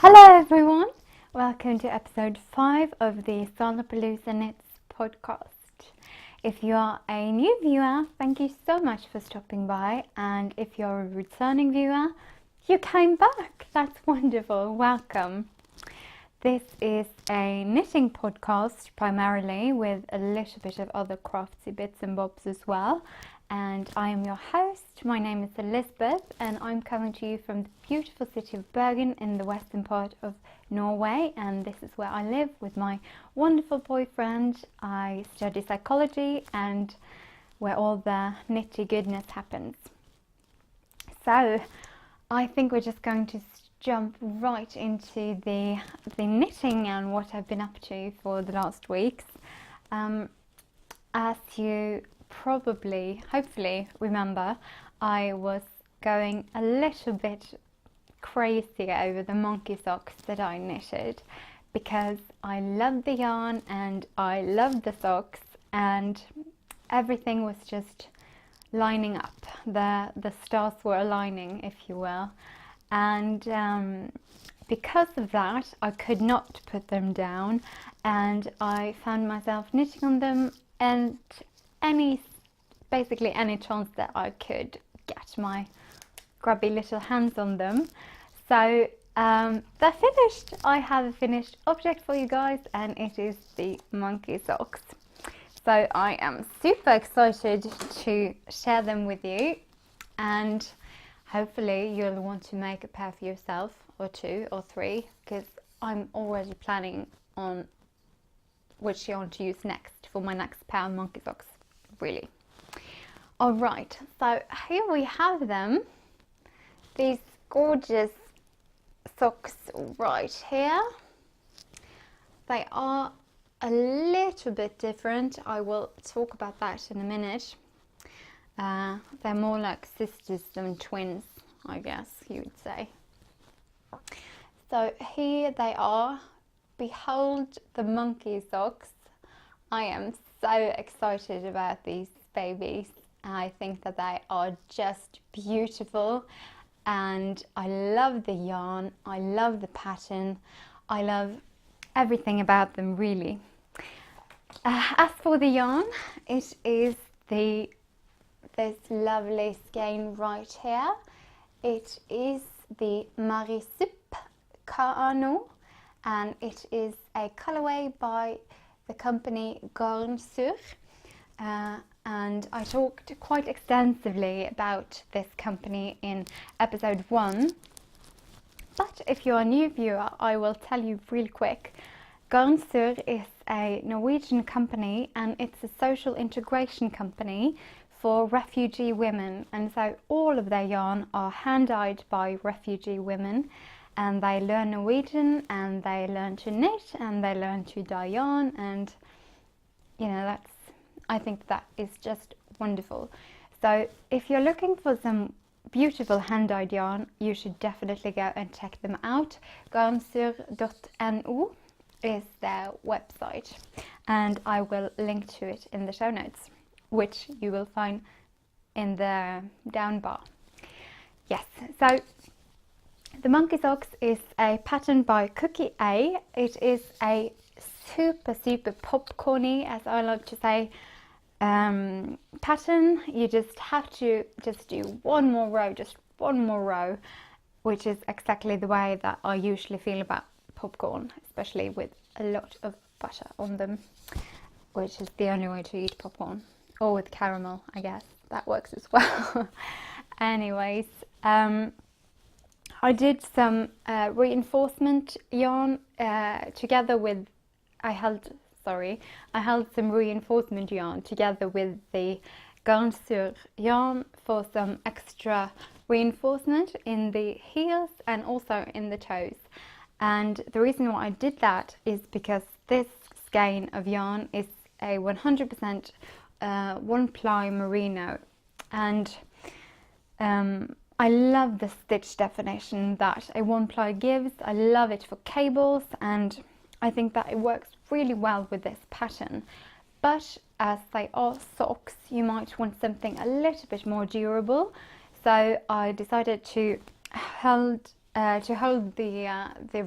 Hello everyone, welcome to episode 5 of the Salapaloosa Knits podcast. If you are a new viewer, thank you so much for stopping by, and if you're a returning viewer, you came back. That's wonderful, welcome. This is a knitting podcast primarily, with a little bit of other craftsy bits and bobs as well. And I am your host. My name is Elizabeth, and I'm coming to you from the beautiful city of Bergen in the western part of Norway, and this is where I live with my wonderful boyfriend. I study psychology, and where all the knitty goodness happens. So I think we're just going to jump right into the knitting and what I've been up to for the last weeks. As you probably, hopefully remember, I was going a little bit crazy over the monkey socks that I knitted, because I love the yarn and I love the socks, and everything was just lining up. The stars were aligning, if you will, and because of that I could not put them down, and I found myself knitting on them, and basically any chance that I could get my grubby little hands on them. So they're finished. I have a finished object for you guys, and it is the monkey socks. So I am super excited to share them with you, and hopefully you'll want to make a pair for yourself, or 2 or 3, because I'm already planning on which yarn to use next for my next pair of monkey socks, really. Alright, so here we have them, these gorgeous socks right here. They are a little bit different. I will talk about that in a minute. They're more like sisters than twins, I guess you would say. So here they are. Behold the monkey socks. I am so excited about these babies. I think that they are just beautiful, and I love the yarn, I love the pattern, I love everything about them, really. As for the yarn, it is this lovely skein right here. It is the Marisup Caano, and it is a colorway by the company Garn. And I talked quite extensively about this company in episode 1. But if you're a new viewer, I will tell you really quick. Garn is a Norwegian company, and it's a social integration company for refugee women. And so all of their yarn are hand-dyed by refugee women, and they learn Norwegian, and they learn to knit, and they learn to dye yarn, and you know, I think that is just wonderful. So if you're looking for some beautiful hand-dyed yarn, you should definitely go and check them out. Garnsur.no is their website, and I will link to it in the show notes, which you will find in the down bar. Yes, so the monkey socks is a pattern by Cookie A. It is a super popcorny, as I like to say, pattern. You just have to do one more row, which is exactly the way that I usually feel about popcorn, especially with a lot of butter on them, which is the only way to eat popcorn, or with caramel, I guess that works as well. Anyways, I did some reinforcement yarn together with I held some reinforcement yarn together with the Garnsur yarn for some extra reinforcement in the heels and also in the toes. And the reason why I did that is because this skein of yarn is a 100% one-ply merino, and I love the stitch definition that a one-ply gives. I love it for cables, and I think that it works really well with this pattern. But as they are socks, you might want something a little bit more durable. So I decided to hold to hold the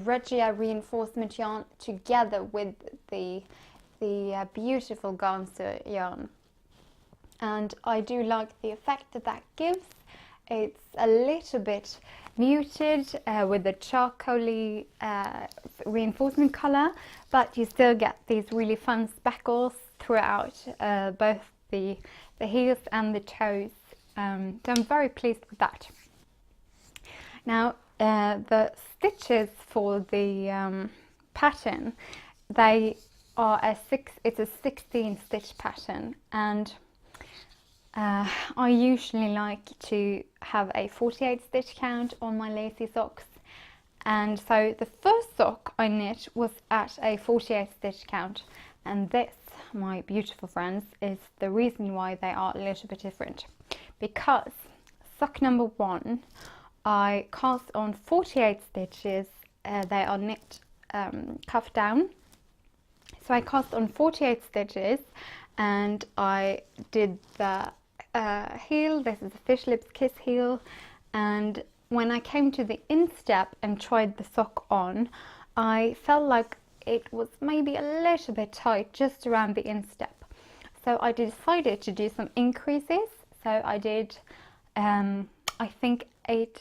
Regia reinforcement yarn together with the beautiful Ganser yarn. And I do like the effect that that gives. It's a little bit muted with the charcoaly reinforcement color, but you still get these really fun speckles throughout both the heels and the toes. So I'm very pleased with that. Now the stitches for the pattern, they are it's a 16 stitch pattern, and I usually like to have a 48 stitch count on my lacy socks, and so the first sock I knit was at a 48 stitch count, and this, my beautiful friends, is the reason why they are a little bit different, because sock number 1 I cast on 48 stitches. They are knit cuff down, so I cast on 48 stitches and I did the heel. This is a fish lips kiss heel, and when I came to the instep and tried the sock on, I felt like it was maybe a little bit tight just around the instep, so I decided to do some increases. So I did I think 8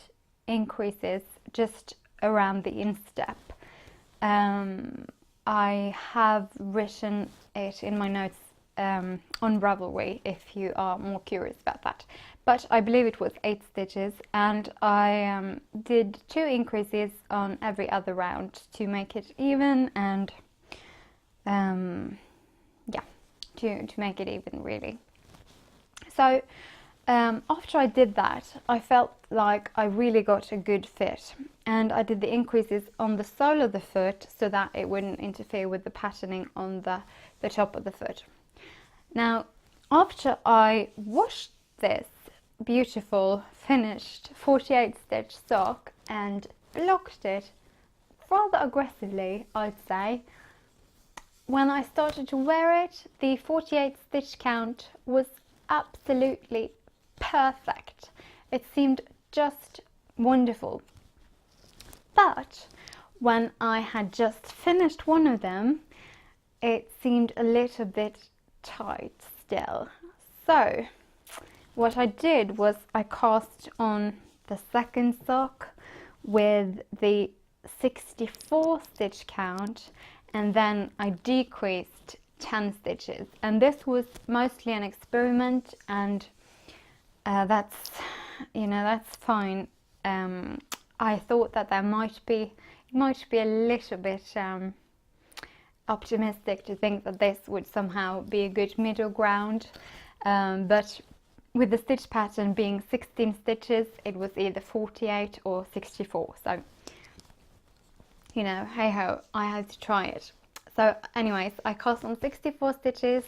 increases just around the instep. I have written it in my notes on Ravelry if you are more curious about that, but I believe it was 8 stitches, and I did 2 increases on every other round to make it even, and yeah, to make it even really. So after I did that, I felt like I really got a good fit, and I did the increases on the sole of the foot so that it wouldn't interfere with the patterning on the top of the foot. Now, after I washed this beautiful finished 48 stitch sock and blocked it rather aggressively, I'd say, when I started to wear it, the 48 stitch count was absolutely perfect. It seemed just wonderful. But when I had just finished one of them, it seemed a little bit tight still. So what I did was I cast on the second sock with the 64 stitch count, and then I decreased 10 stitches, and this was mostly an experiment, and that's, you know, that's fine. I thought that there might be a little bit optimistic to think that this would somehow be a good middle ground, but with the stitch pattern being 16 stitches, it was either 48 or 64, so, you know, hey ho, I had to try it. So anyways, I cast on 64 stitches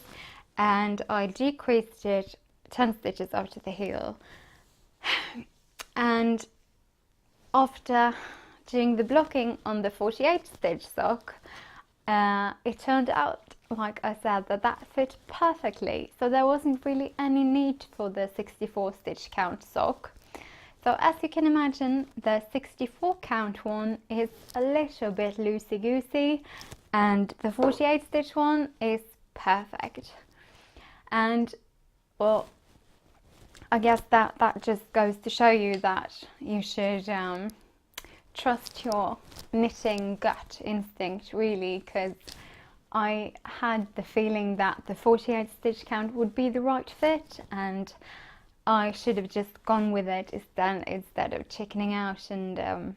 and I decreased it 10 stitches after the heel, and after doing the blocking on the 48 stitch sock, it turned out, like I said, that fit perfectly, so there wasn't really any need for the 64 stitch count sock. So as you can imagine, the 64 count one is a little bit loosey-goosey, and the 48 stitch one is perfect. And well, I guess that just goes to show you that you should trust your knitting gut instinct, really, because I had the feeling that the 48 stitch count would be the right fit, and I should have just gone with it instead of chickening out and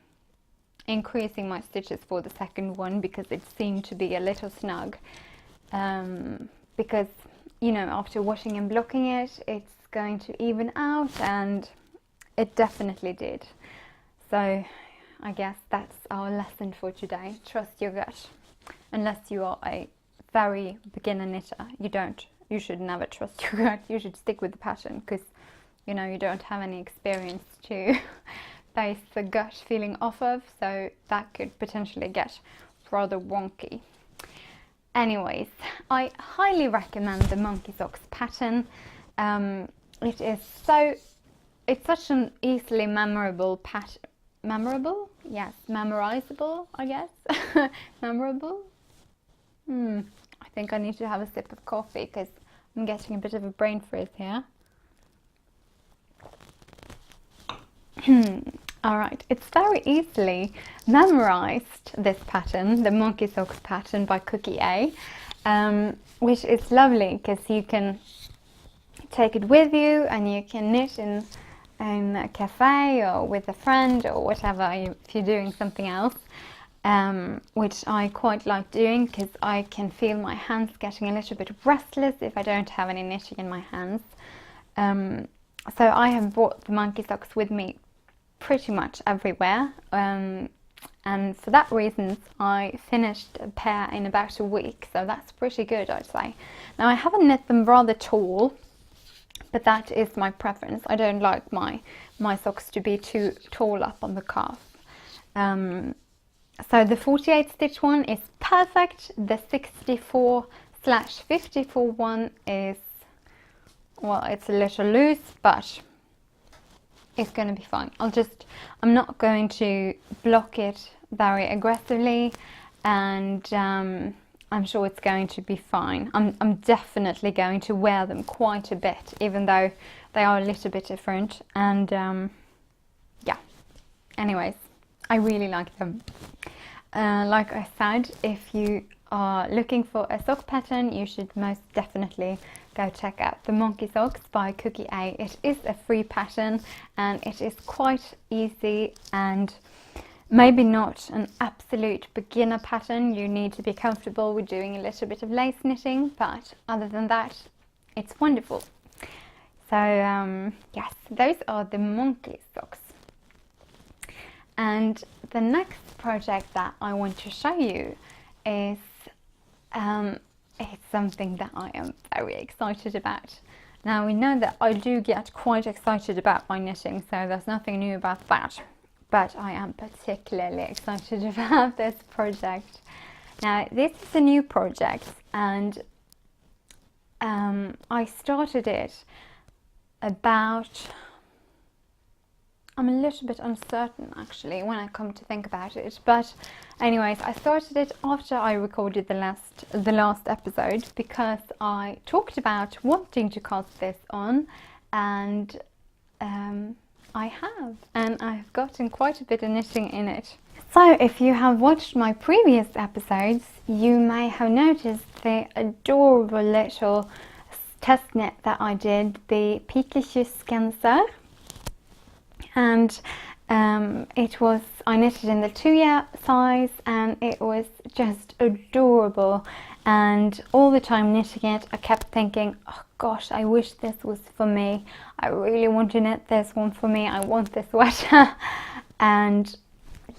increasing my stitches for the second one, because it seemed to be a little snug, because, you know, after washing and blocking it, it's going to even out, and it definitely did. So I guess that's our lesson for today. Trust your gut. Unless you are a very beginner knitter, you should never trust your gut. You should stick with the pattern, because, you know, you don't have any experience to base the gut feeling off of, so that could potentially get rather wonky. Anyways, I highly recommend the monkey socks pattern. It's such an easily memorable pattern. Memorable? yes, memorizable, I guess. Memorable. I think I need to have a sip of coffee because I'm getting a bit of a brain freeze here. Alright, it's very easily memorized, this pattern, the Monkey Socks pattern by Cookie A, which is lovely because you can take it with you and you can knit in a cafe or with a friend or whatever if you're doing something else, which I quite like doing because I can feel my hands getting a little bit restless if I don't have any knitting in my hands. So I have brought the Monkey Socks with me pretty much everywhere, and for that reason I finished a pair in about a week, so that's pretty good, I'd say. Now I haven't knit them rather tall, but that is my preference. I don't like my socks to be too tall up on the calf. So the 48 stitch one is perfect. The 64/54 one is, well, it's a little loose, but it's going to be fine. I'm not going to block it very aggressively, and I'm sure it's going to be fine. I'm definitely going to wear them quite a bit, even though they are a little bit different. And yeah, anyways, I really like them. Like I said, if you are looking for a sock pattern, you should most definitely go check out the Monkey Socks by Cookie A. It is a free pattern and it is quite easy, and maybe not an absolute beginner pattern. You need to be comfortable with doing a little bit of lace knitting, but other than that, it's wonderful. So yes, those are the Monkey Socks. And the next project that I want to show you is it's something that I am very excited about. Now, we know that I do get quite excited about my knitting, so there's nothing new about that. But I am particularly excited about this project. Now, this is a new project, and I started it about, I'm a little bit uncertain actually when I come to think about it, but anyways, I started it after I recorded the last episode, because I talked about wanting to cast this on, and I have, and I've gotten quite a bit of knitting in it. So if you have watched my previous episodes, you may have noticed the adorable little test knit that I did, the Pikekyssgenser. And I knitted in the 2-year size, and it was just adorable. And all the time knitting it, I kept thinking, oh gosh, I wish this was for me. I really want to knit this one for me. I want this sweater. And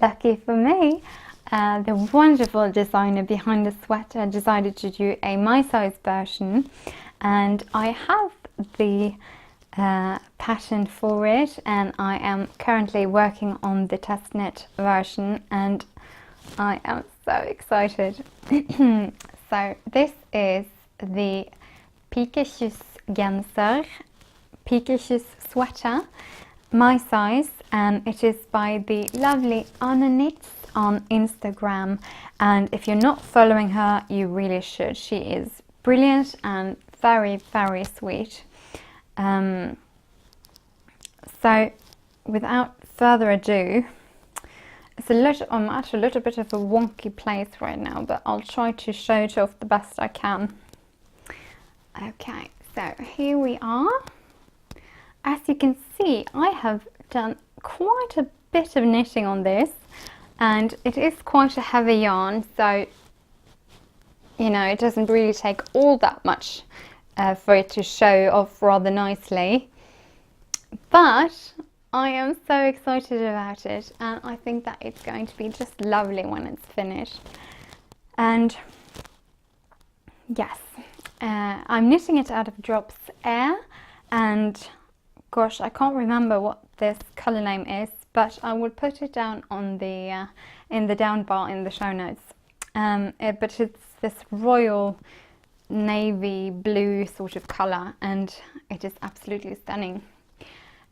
lucky for me, the wonderful designer behind the sweater decided to do a mysize version, and I have the pattern for it, and I am currently working on the test knit version, and I am so excited. So this is the Pikekyssgenser, Pikekyss sweater, mysize, and it is by the lovely Ane on Instagram. And if you're not following her, you really should. She is brilliant and very, very sweet. So without further ado, I'm at a little bit of a wonky place right now, but I'll try to show it off the best I can. Okay, so here we are. As you can see, I have done quite a bit of knitting on this, and it is quite a heavy yarn, so you know, it doesn't really take all that much for it to show off rather nicely. But I am so excited about it, and I think that it's going to be just lovely when it's finished. And yes, I'm knitting it out of Drops Air, and gosh, I can't remember what this colour name is, but I will put it down on the in the down bar in the show notes. But it's this royal navy blue sort of colour, and it is absolutely stunning.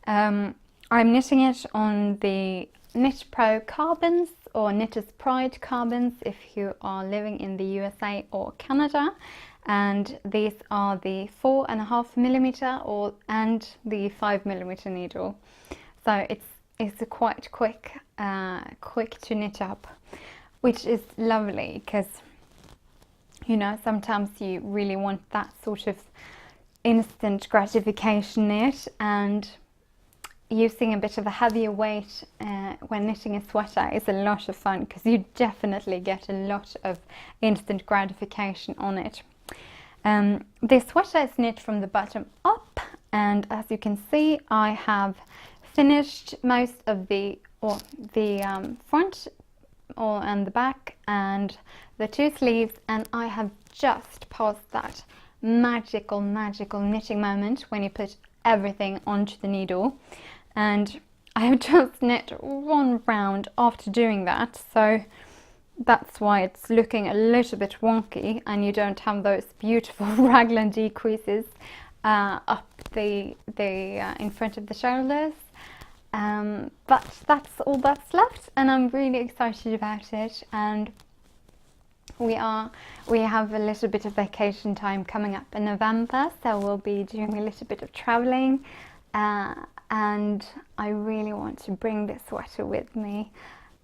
I'm knitting it on the Knitpro karbonz or Knitter's Pride karbonz if you are living in the USA or Canada, and these are the 4.5mm and the 5mm needle, so it's a quite quick to knit up, which is lovely because, you know, sometimes you really want that sort of instant gratification knit, and using a bit of a heavier weight when knitting a sweater is a lot of fun because you definitely get a lot of instant gratification on it. This sweater is knit from the bottom up, and as you can see, I have finished most of the front and the back and the 2 sleeves, and I have just passed that magical knitting moment when you put everything onto the needle. And I have just knit 1 round after doing that, so that's why it's looking a little bit wonky and you don't have those beautiful raglan decreases up the in front of the shoulders. But that's all that's left, and I'm really excited about it. And we have a little bit of vacation time coming up in November, so we'll be doing a little bit of traveling, and I really want to bring this sweater with me,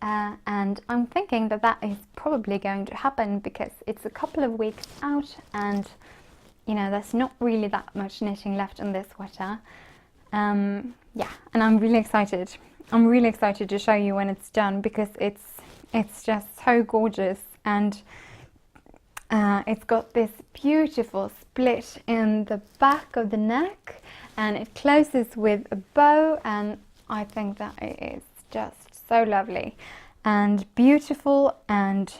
and I'm thinking that is probably going to happen because it's a couple of weeks out, and you know, there's not really that much knitting left on this sweater. Yeah, and I'm really excited. I'm really excited to show you when it's done because it's just so gorgeous, and it's got this beautiful split in the back of the neck, and it closes with a bow, and I think that it is just so lovely and beautiful and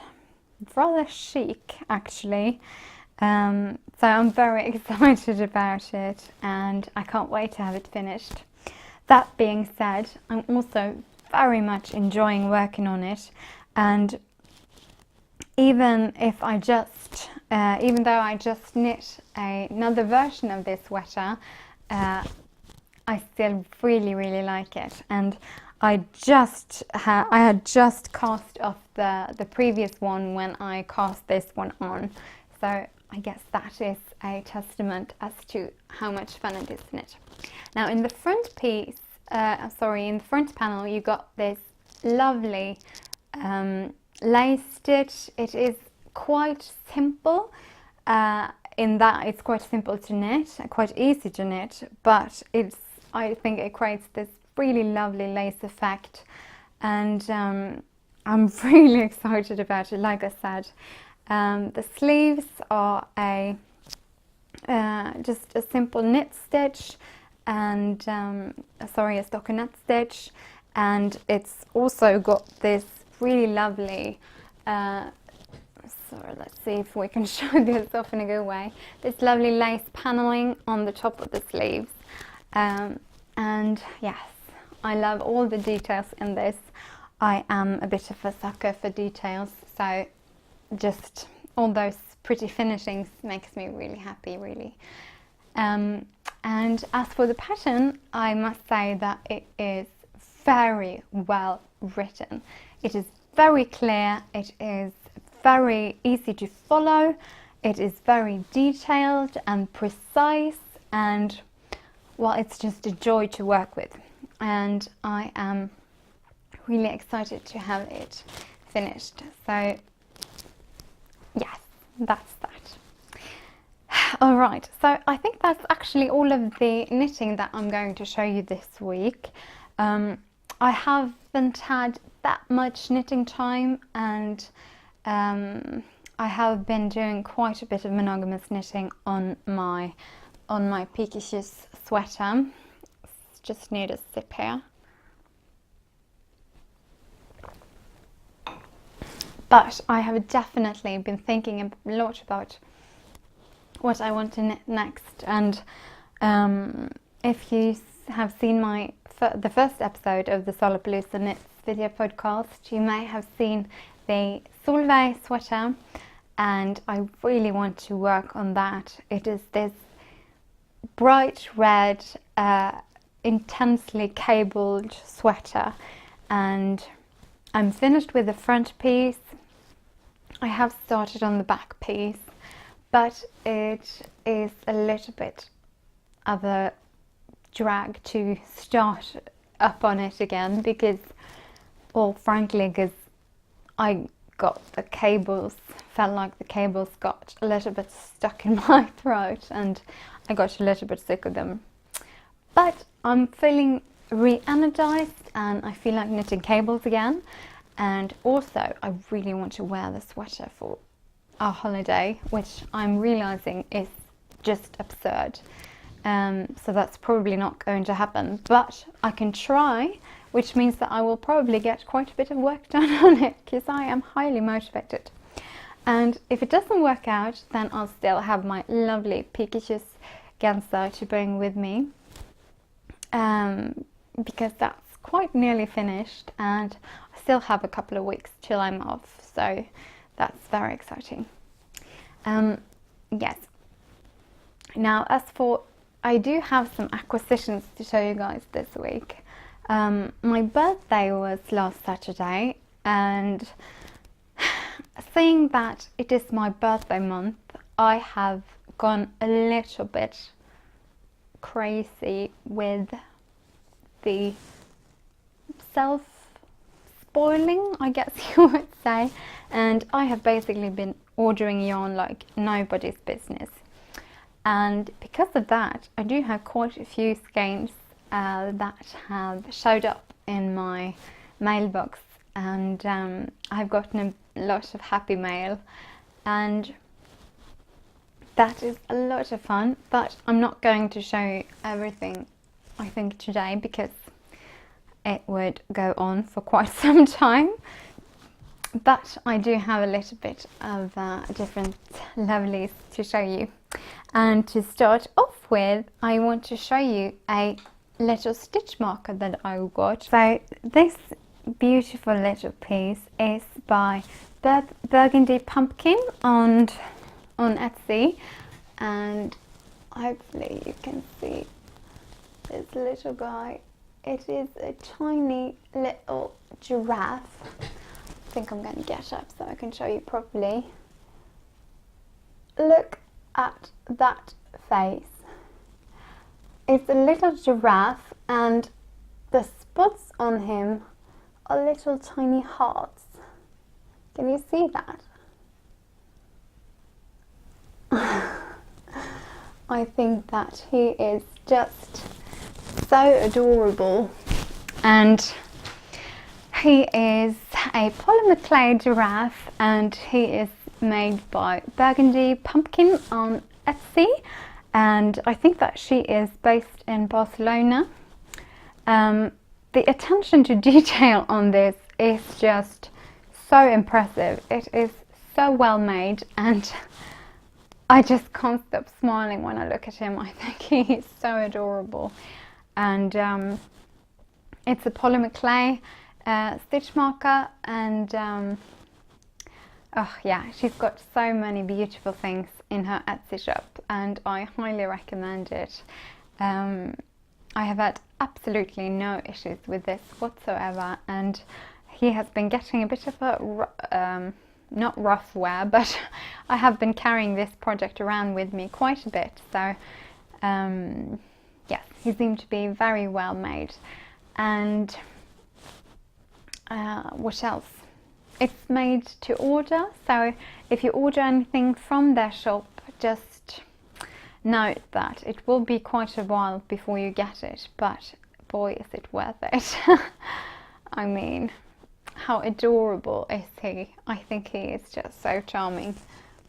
rather chic actually. So I'm very excited about it, and I can't wait to have it finished. That being said, I'm also very much enjoying working on it, and even though I just knit another version of this sweater, I still really like it. And I had just cast off the previous one when I cast this one on, so I guess that is a testament as to how much fun it is to knit. Now in the front piece, in the front panel, you got this lovely lace stitch. It is quite simple in that it's quite simple to knit, quite easy to knit, but I think it creates this really lovely lace effect, and I'm really excited about it. Like I said, the sleeves are just a simple knit stitch, and a stockinette stitch, and it's also got this really lovely let's see if we can show this off in a good way, this lovely lace paneling on the top of the sleeves, and yes, I love all the details in this. I am a bit of a sucker for details, so just all those pretty finishings makes me really happy, really. And as for the pattern, I must say that it is very well written. It is very clear, it is very easy to follow, it is very detailed and precise, and well, it's just a joy to work with, and I am really excited to have it finished. So yes, that's that. Alright, so I think that's actually all of the knitting that I'm going to show you this week. I haven't had that much knitting time, and I have been doing quite a bit of monogamous knitting on my Pikekyssgenser sweater. Just need a sip here. But I have definitely been thinking a lot about what I want to knit next, and if you have seen the first episode of the Salapaloosa Knits video podcast, you may have seen the Solveig sweater, and I really want to work on that. It is this bright red, intensely cabled sweater, and I'm finished with the front piece. I have started on the back piece, but it is a little bit of a drag to start up on it again because, well, frankly, because I got the cables, felt like the cables got a little bit stuck in my throat and I got a little bit sick of them. But I'm feeling re-energized and I feel like knitting cables again. And also I really want to wear the sweater for our holiday, which I'm realizing is just absurd. So that's probably not going to happen, but I can try, which means that I will probably get quite a bit of work done on it because I am highly motivated. And if it doesn't work out, then I'll still have my lovely Pikekyssgenser to bring with me, because that's quite nearly finished and I still have a couple of weeks till I'm off, so that's very exciting. Yes. Now, as for, I do have some acquisitions to show you guys this week. My birthday was last Saturday, and seeing that it is my birthday month, I have gone a little bit crazy with the self-spoiling, I guess you would say, and I have basically been ordering yarn like nobody's business. And because of that, I do have quite a few skeins that have showed up in my mailbox, and I've gotten a lot of happy mail, and that is a lot of fun. But I'm not going to show you everything, I think, today, because it would go on for quite some time. But I do have a little bit of different lovelies to show you. And to start off with, I want to show you a little stitch marker that I got. So this beautiful little piece is by BurgundyPumpkin on Etsy, and hopefully you can see this little guy. It is a tiny little giraffe. I think I'm going to get up so I can show you properly. Look at that face. It's a little giraffe and the spots on him are little tiny hearts. Can you see that? I think that he is just so adorable, and he is a polymer clay giraffe, and he is made by BurgundyPumpkin on Etsy, and I think that she is based in Barcelona. The attention to detail on this is just so impressive. It is so well made, and I just can't stop smiling when I look at him. I think he is so adorable. And it's a polymer clay stitch marker, and oh yeah, she's got so many beautiful things in her Etsy shop, and I highly recommend it. I have had absolutely no issues with this whatsoever, and he has been getting a bit of a not rough wear, but I have been carrying this project around with me quite a bit, so yes, he seemed to be very well made. And what else? It's made to order, so if you order anything from their shop, just note that it will be quite a while before you get it, but boy is it worth it. I mean, how adorable is he? I think he is just so charming.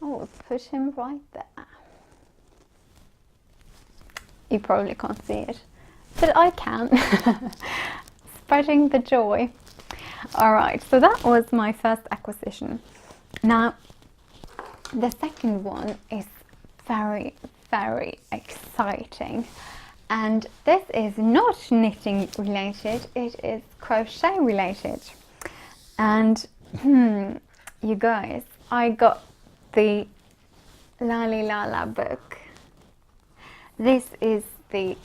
Oh, we'll put him right there. You probably can't see it, but I can. Spreading the joy. Alright, so that was my first acquisition. Now, the second one is very, very exciting. And this is not knitting related, it is crochet related. And you guys, I got the Lalylala book. This is the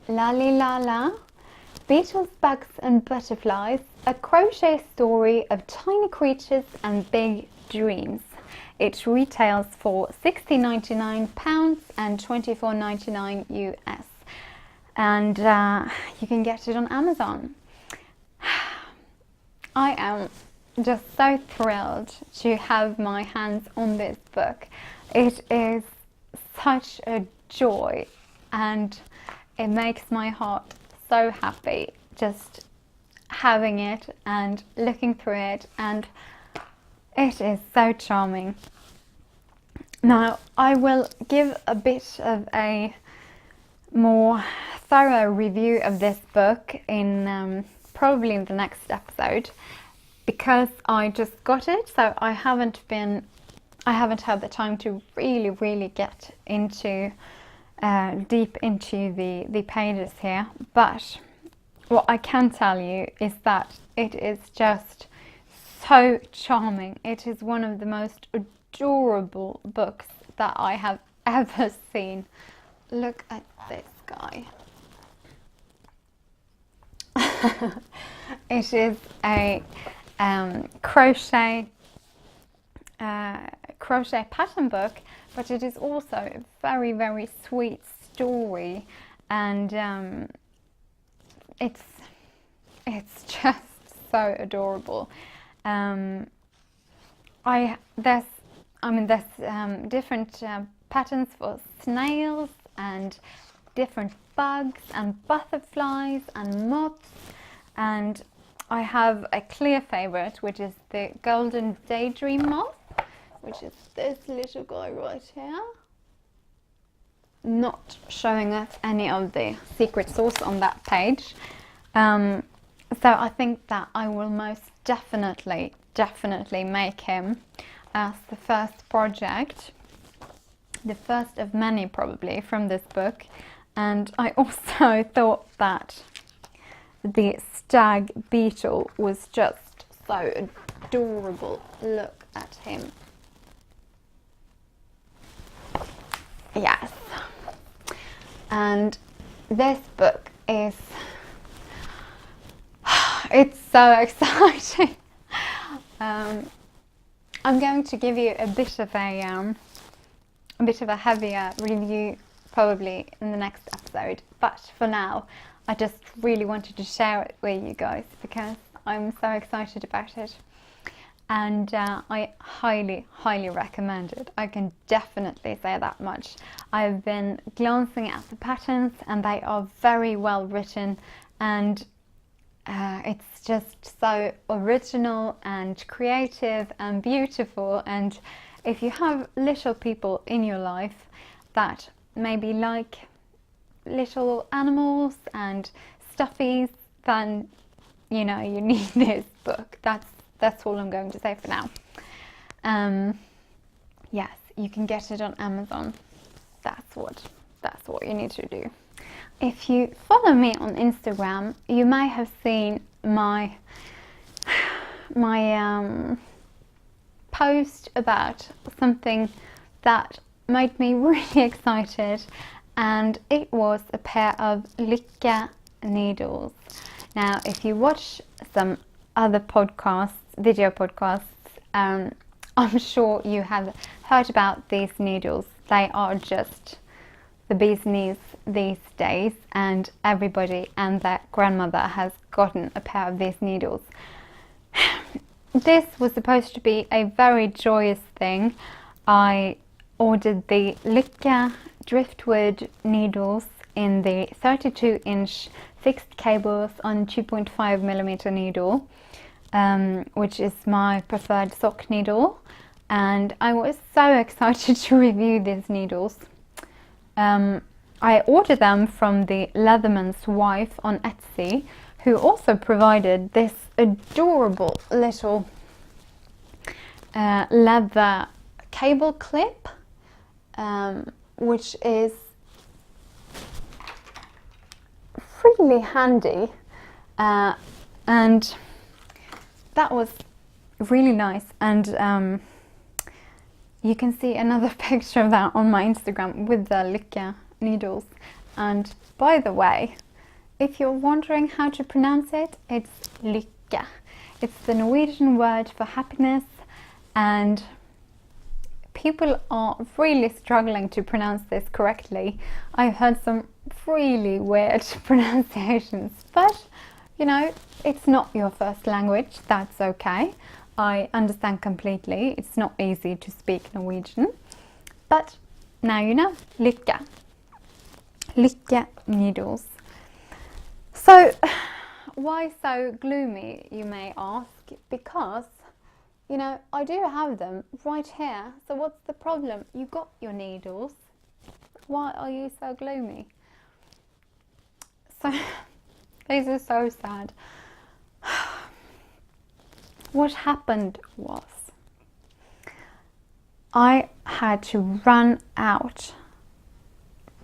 Lalylala Beetles, Bugs and Butterflies a crochet story of tiny creatures and big dreams. It retails for £16.99 and £24.99 US, and you can get it on Amazon. I am just so thrilled to have my hands on this book. It is such a joy, and it makes my heart so happy just having it and looking through it, and it is so charming. Now I will give a bit of a more thorough review of this book in probably in the next episode, because I just got it, so I haven't had the time to really get into deep into the pages here. But what I can tell you is that it is just so charming. It is one of the most adorable books that I have ever seen. Look at this guy. It is a crochet pattern book, but it is also a very sweet story, and it's just so adorable. There's different patterns for snails and different bugs and butterflies and moths, and I have a clear favorite, which is the golden daydream moth, which is this little guy right here. Not showing us any of the secret sauce on that page. So I think that I will most definitely make him as the first project, the first of many probably from this book. And I also thought that the stag beetle was just so adorable. Look at him. Yes. And this book is, it's so exciting. I'm going to give you a bit of a heavier review probably in the next episode, but for now I just really wanted to share it with you guys because I'm so excited about it, and I highly recommend it. I can definitely say that much. I've been glancing at the patterns and they are very well written, and it's just so original and creative and beautiful. And if you have little people in your life that maybe like little animals and stuffies, then you know you need this book. That's all I'm going to say for now. Yes, you can get it on Amazon. That's what you need to do. If you follow me on Instagram, you may have seen my post about something that made me really excited, and it was a pair of Lykke needles. Now, if you watch some other podcasts, video podcasts, I'm sure you have heard about these needles. They are just the bee's knees these days, and everybody and their grandmother has gotten a pair of these needles. This was supposed to be a very joyous thing. I ordered the Lykke driftwood needles in the 32-inch fixed cables on 2.5mm needle, which is my preferred sock needle, and I was so excited to review these needles. I ordered them from the Leatherman's wife on Etsy, who also provided this adorable little leather cable clip, which is really handy, and that was really nice. And you can see another picture of that on my Instagram with the Lykke needles. And by the way, if you're wondering how to pronounce it, it's Lykke. Lykke. It's the Norwegian word for happiness, and people are really struggling to pronounce this correctly. I've heard some really weird pronunciations, but you know, it's not your first language, that's okay. I understand completely, it's not easy to speak Norwegian, but now you know. Lykke. Lykke needles. So, why so gloomy, you may ask? Because, you know, I do have them right here. So what's the problem? You got your needles. Why are you so gloomy? So, this is so sad. What happened was, I had to run out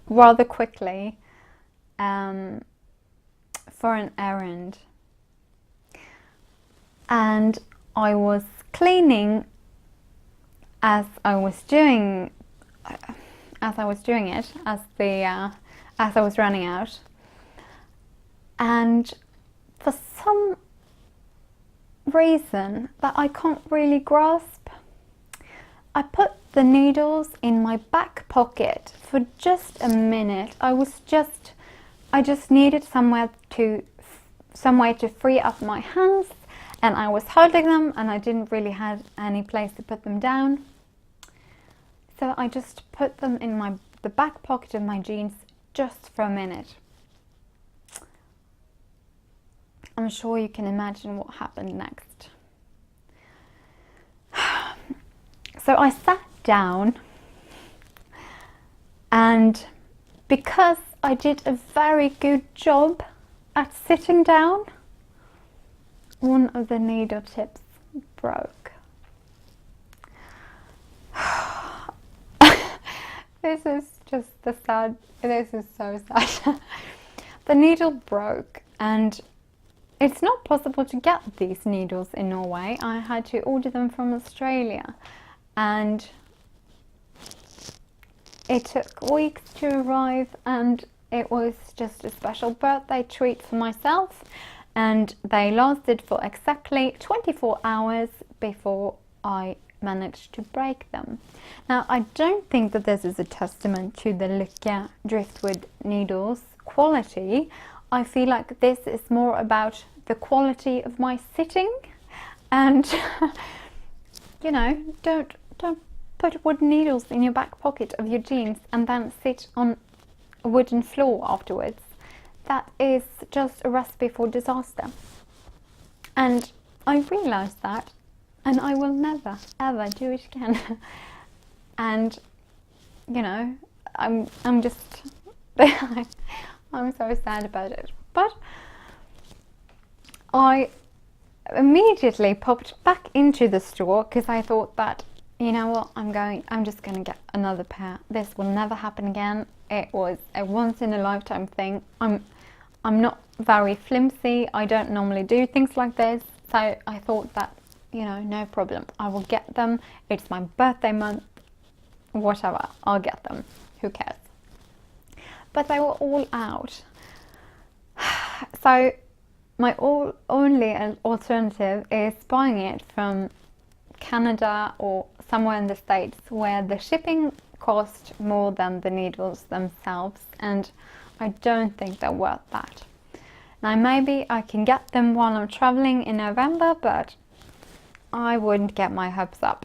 rather quickly for an errand, and I was cleaning as I was doing it, as I was running out, and for some reason that I can't really grasp, I put the needles in my back pocket for just a minute. I just needed somewhere to free up my hands, and I was holding them and I didn't really have any place to put them down. So I just put them in the back pocket of my jeans just for a minute. I'm sure you can imagine what happened next. So I sat down, and because I did a very good job at sitting down, one of the needle tips broke. This is so sad. The needle broke, and it's not possible to get these needles in Norway. I had to order them from Australia, and it took weeks to arrive, and it was just a special birthday treat for myself, and they lasted for exactly 24 hours before I managed to break them. Now, I don't think that this is a testament to the Lykke driftwood needles quality. I feel like this is more about the quality of my sitting, and you know, don't put wooden needles in your back pocket of your jeans and then sit on a wooden floor afterwards. That is just a recipe for disaster, and I realized that, and I will never ever do it again. And you know, I'm just I'm so sad about it. But I immediately popped back into the store because I thought that, you know what, I'm just gonna get another pair. This will never happen again. It was a once in a lifetime thing. I'm not very flimsy. I don't normally do things like this. So I thought that, you know, no problem. I will get them. It's my birthday month. Whatever, I'll get them. Who cares? But they were all out. So my only alternative is buying it from Canada or somewhere in the States, where the shipping cost more than the needles themselves, and I don't think they're worth that. Now, maybe I can get them while I'm traveling in November, but I wouldn't get my hopes up.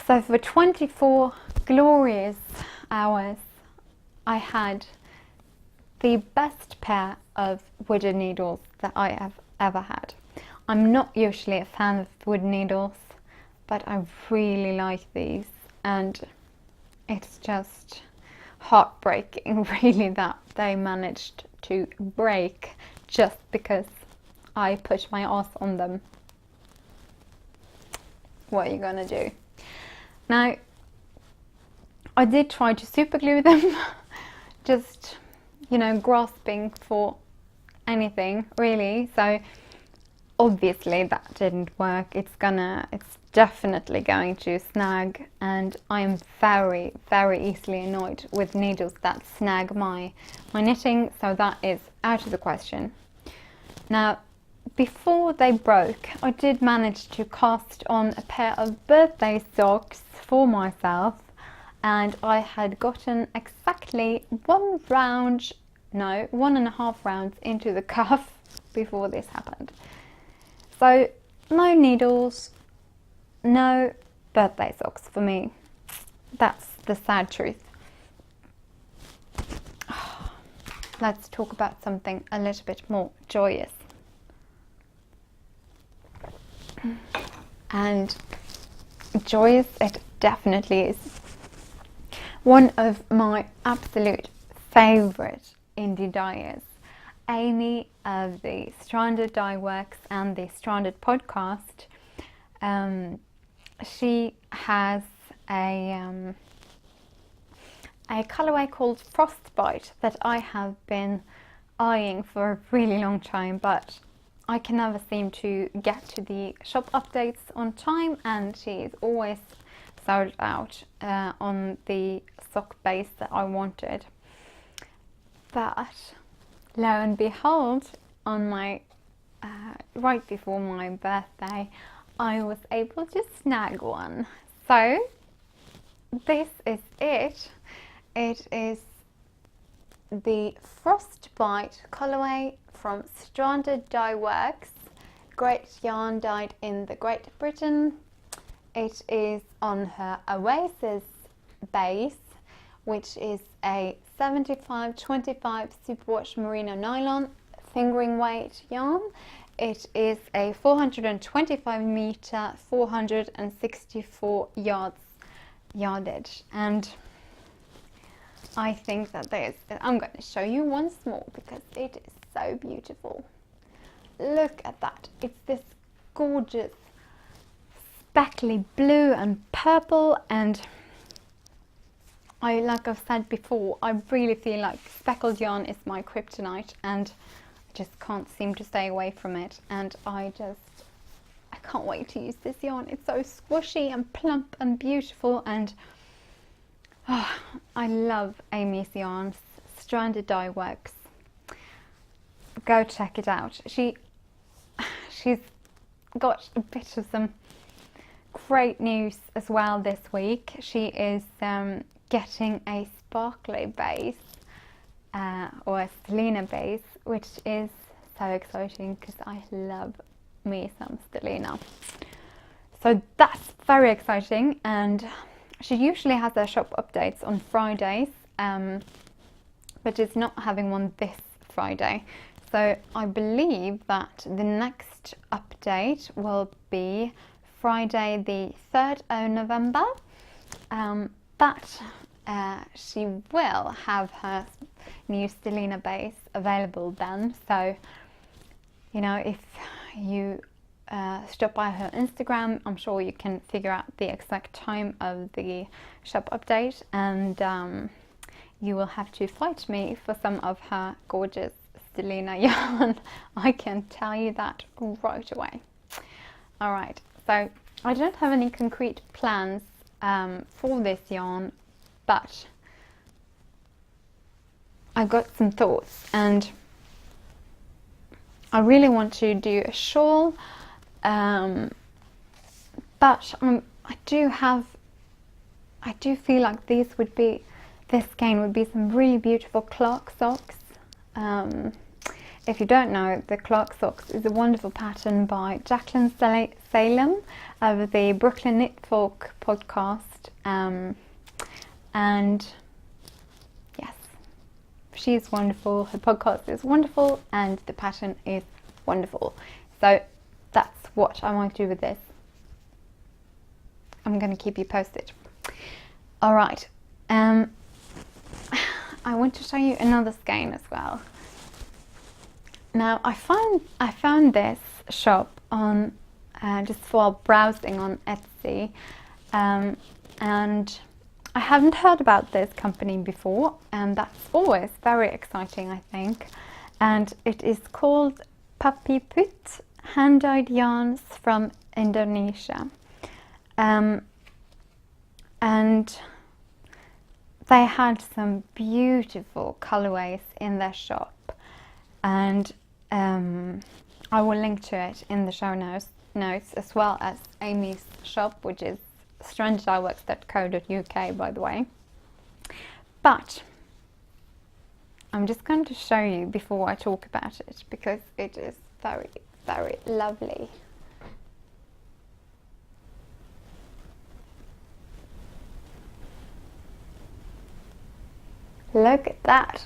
So for 24 glorious hours, I had the best pair of wooden needles that I have ever had. I'm not usually a fan of wooden needles, but I really like these, and it's just heartbreaking really that they managed to break just because I put my ass on them. What are you gonna do? Now, I did try to super glue them, just, you know, grasping for anything really. So obviously that didn't work. It's definitely going to snag, and I am very, very easily annoyed with needles that snag my knitting, so that is out of the question. Now, before they broke, I did manage to cast on a pair of birthday socks for myself, and I had gotten exactly 1.5 rounds into the cuff before this happened. So no needles, no birthday socks for me. That's the sad truth. Let's talk about something a little bit more joyous. And joyous it definitely is. One of my absolute favorite indie dyers, Amy of the Stranded Dyeworks and the Stranded podcast, she has a colorway called Frostbite that I have been eyeing for a really long time, but I can never seem to get to the shop updates on time, and she is always sold out on the sock base that I wanted. But lo and behold, on my right before my birthday, I was able to snag one. So this is it. It is the Frostbite colorway from Stranded Dyeworks, great yarn dyed in the Great Britain. It is on her Oasis base, which is a 75/25 superwash merino nylon fingering weight yarn. It is a 425 meter, 464 yards yardage, and I think that I'm going to show you once more because it is so beautiful. Look at that. It's this gorgeous speckly blue and purple, and like I've said before, I really feel like speckled yarn is my kryptonite, and I just can't seem to stay away from it, and I can't wait to use this yarn. It's so squishy and plump and beautiful, and I love Amy's yarns, Stranded Dyeworks. Go check it out. She's got a bit of some great news as well this week. She is getting a sparkly base or a stellina base, which is so exciting because I love me some stellina. So that's very exciting, and she usually has her shop updates on Fridays, but it's not having one this Friday. So I believe that the next update will be Friday the 3rd of November, but she will have her new stellina base available then. So, you know, if you stop by her Instagram, I'm sure you can figure out the exact time of the shop update, and you will have to fight me for some of her gorgeous stellina yarn. I can tell you that right away. Alright, so I don't have any concrete plans for this yarn, but I got some thoughts, and I really want to do a shawl. But I do feel like this skein would be some really beautiful clock socks. If you don't know, the clock socks is a wonderful pattern by Jacqueline Salem of the Brooklyn Knitfolk podcast, and yes, she is wonderful, her podcast is wonderful, and the pattern is wonderful. So that's what I want to do with this. I'm going to keep you posted. Alright, I want to show you another skein as well. Now I found this shop on just while browsing on Etsy, and I haven't heard about this company before, and that's always very exciting, I think. And it is called Papiput, hand-dyed yarns from Indonesia, and they had some beautiful colorways in their shop, and I will link to it in the show notes, as well as Amy's shop, which is STRANDEDDYEWORKS.co.uk, by the way. But I'm just going to show you before I talk about it, because it is very, very lovely. Look at that.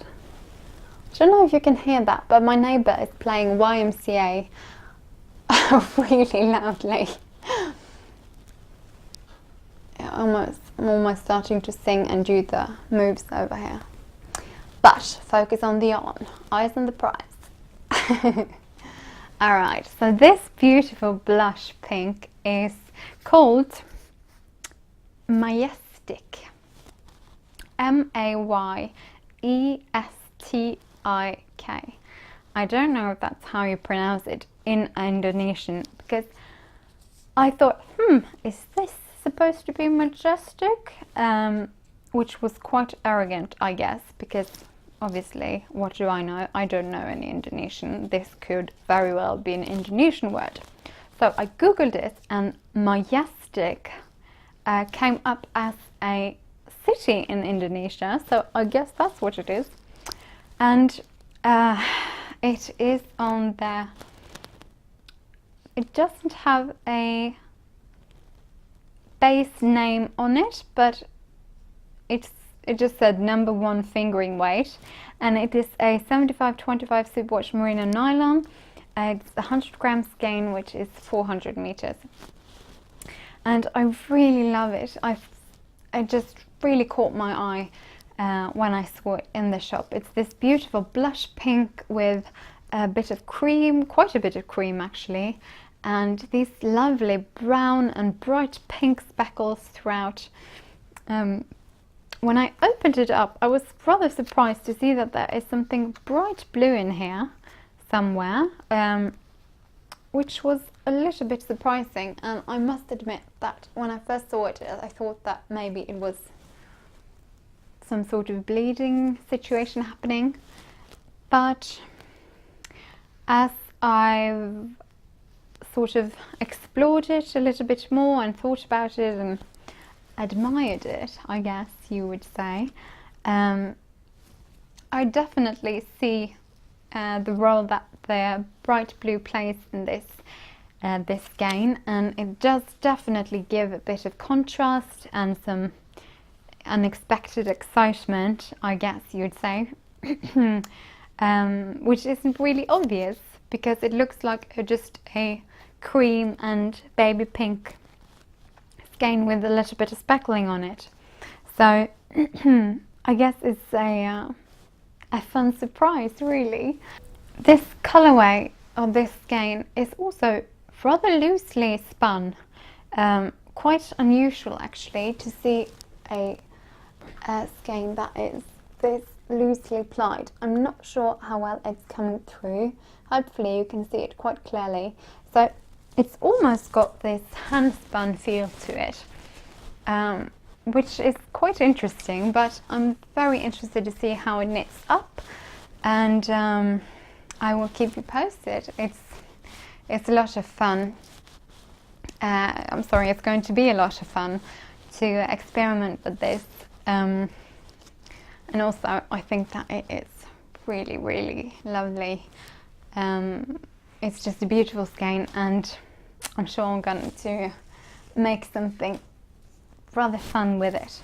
I don't know if you can hear that, but my neighbour is playing YMCA really loudly. I'm almost starting to sing and do the moves over here. But focus on the yarn, eyes on the prize. Alright, so this beautiful blush pink is called Mayestik. Mayestik. I don't know if that's how you pronounce it in Indonesian, because I thought, is this supposed to be majestic? Which was quite arrogant, I guess, because obviously, what do I know? I don't know any Indonesian. This could very well be an Indonesian word. So I googled it, and Mayestik came up as a city in Indonesia, so I guess that's what it is. And it is on there. It doesn't have a base name on it, but it just said #1 fingering weight, and it is a 75/25 superwash merino nylon. It's 100 grams skein, which is 400 meters, and I really love it. It just really caught my eye when I saw it in the shop. It's this beautiful blush pink with a bit of cream, quite a bit of cream actually, and these lovely brown and bright pink speckles throughout. When I opened it up, I was rather surprised to see that there is something bright blue in here somewhere, which was a little bit surprising, and I must admit that when I first saw it, I thought that maybe it was some sort of bleeding situation happening, but as I've sort of explored it a little bit more and thought about it and admired it, I guess you would say, I definitely see the role that the bright blue plays in this skein, and it does definitely give a bit of contrast and some unexpected excitement, I guess you'd say, which isn't really obvious because it looks like just a cream and baby pink skein with a little bit of speckling on it. So I guess it's a fun surprise, really. This colorway of this skein is also rather loosely spun. Quite unusual actually to see a skein that is this loosely plied. I'm not sure how well it's coming through. Hopefully you can see it quite clearly. So it's almost got this hand spun feel to it, which is quite interesting, but I'm very interested to see how it knits up, and I will keep you posted. It's a lot of fun. I'm sorry, it's going to be a lot of fun to experiment with this, and also I think that it is really, really lovely. It's just a beautiful skein, and I'm sure I'm going to make something rather fun with it.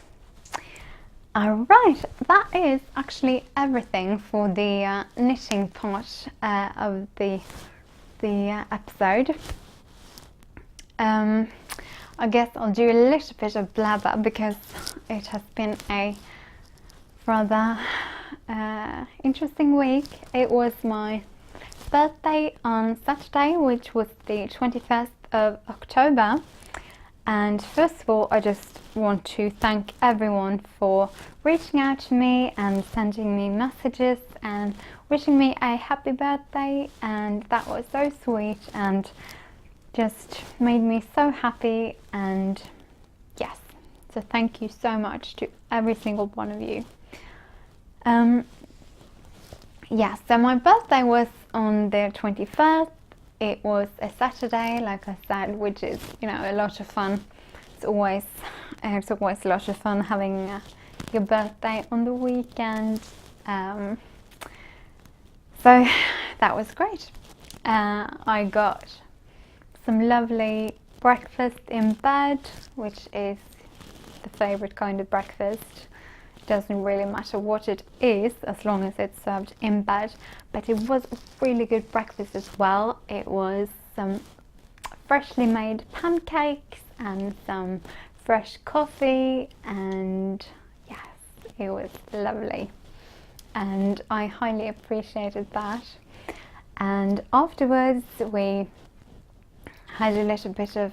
Alright, that is actually everything for the knitting part of the episode. I guess I'll do a little bit of blabber because it has been a rather interesting week. It was my birthday on Saturday, which was the 21st of October, and first of all I just want to thank everyone for reaching out to me and sending me messages and wishing me a happy birthday, and that was so sweet and just made me so happy. And yes, so thank you so much to every single one of you. Yeah, so my birthday was on the 21st, it was a Saturday, like I said, which is, you know, a lot of fun. It's always a lot of fun having your birthday on the weekend. So that was great. I got some lovely breakfast in bed, which is the favorite kind of breakfast. It doesn't really matter what it is as long as it's served in bed, but it was a really good breakfast as well. It was some freshly made pancakes and some fresh coffee, and yes, it was lovely, and I highly appreciated that. And afterwards we had a little bit of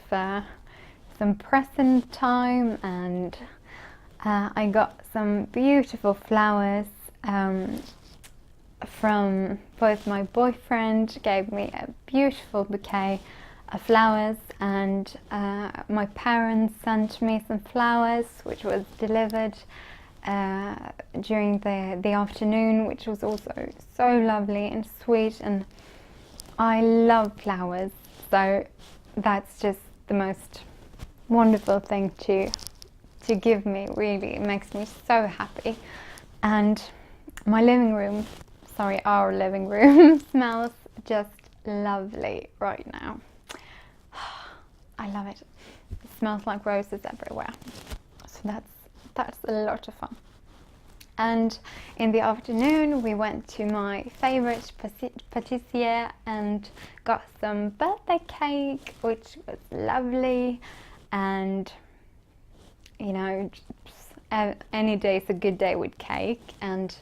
some present time, and I got some beautiful flowers from both my boyfriend gave me a beautiful bouquet of flowers, and my parents sent me some flowers which was delivered during the afternoon, which was also so lovely and sweet, and I love flowers, so that's just the most wonderful thing to give me, really. It makes me so happy. And my living room, sorry, our living room smells just lovely right now. I love it. It smells like roses everywhere, so that's a lot of fun. And in the afternoon we went to my favorite patissier and got some birthday cake, which was lovely. And you know, any day is a good day with cake, and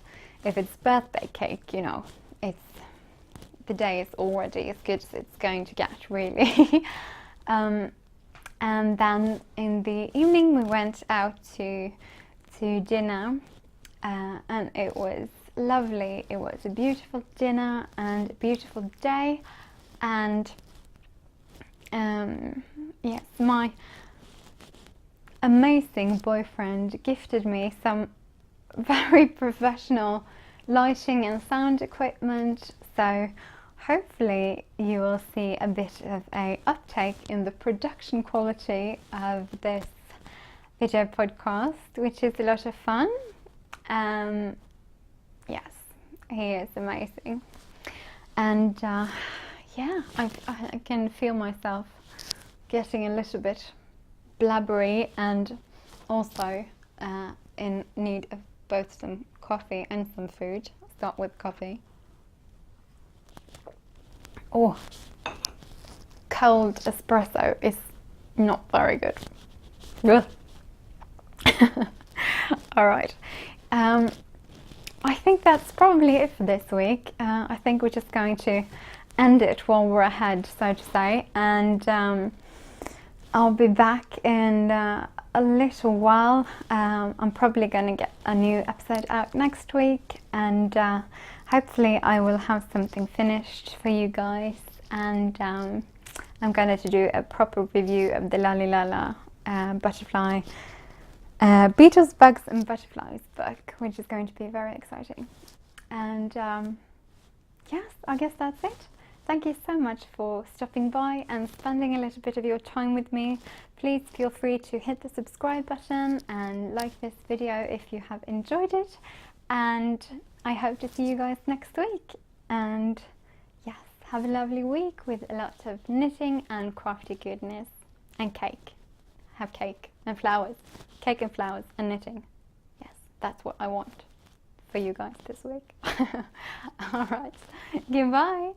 if it's birthday cake, you know, the day is already as good as it's going to get, really. And then in the evening we went out to dinner, and it was lovely. It was a beautiful dinner and a beautiful day, and yes, my amazing boyfriend gifted me some very professional lighting and sound equipment, so hopefully you will see a bit of a uptake in the production quality of this video podcast, which is a lot of fun. Yes, he is amazing, and yeah, I can feel myself getting a little bit blabbery, and also in need of both some coffee and some food. I'll start with coffee. Oh, cold espresso is not very good. All right. I think that's probably it for this week. I think we're just going to end it while we're ahead, so to say, and I'll be back in a little while. I'm probably going to get a new episode out next week, and hopefully I will have something finished for you guys, and I'm going to do a proper review of the Lalylala butterfly Beetles, Bugs and Butterflies book, which is going to be very exciting. And yes, I guess that's it. Thank you so much for stopping by and spending a little bit of your time with me. Please feel free to hit the subscribe button and like this video if you have enjoyed it. And I hope to see you guys next week. And yes, have a lovely week with a lot of knitting and crafty goodness and cake. Have cake and flowers. Cake and flowers and knitting. Yes, that's what I want for you guys this week. All right, goodbye.